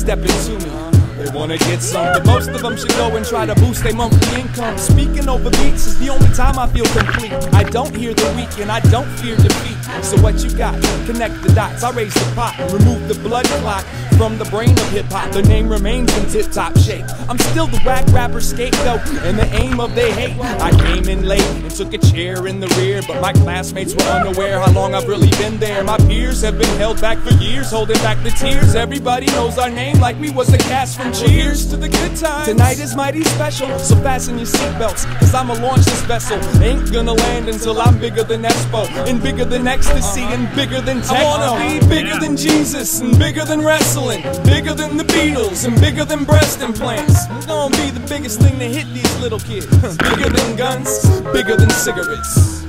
stepping to me. They wanna get some, but most of them should go and try to boost their monthly income. Speaking over beats is the only time I feel complete. I don't hear the weak and I don't fear defeat. So what you got? Connect the dots. I raise the pot, remove the blood clot from the brain of hip-hop. The name remains in tip-top shape. I'm still the whack rapper scapegoat and the aim of their hate. I came in late and took a chair in the rear, but my classmates were unaware how long I've really been there. My peers have been held back for years, holding back the tears. Everybody knows our name like we was the cast from Cheers. To the good times. Tonight is mighty special, so fasten your seatbelts, cause I'ma launch this vessel. Ain't gonna land until I'm bigger than Expo, and bigger than ecstasy, and bigger than techno. I wanna be bigger than Jesus, and bigger than wrestling, bigger than the Beatles, and bigger than breast implants. I'm gonna be the biggest thing to hit these little kids. Bigger than guns, bigger than cigarettes.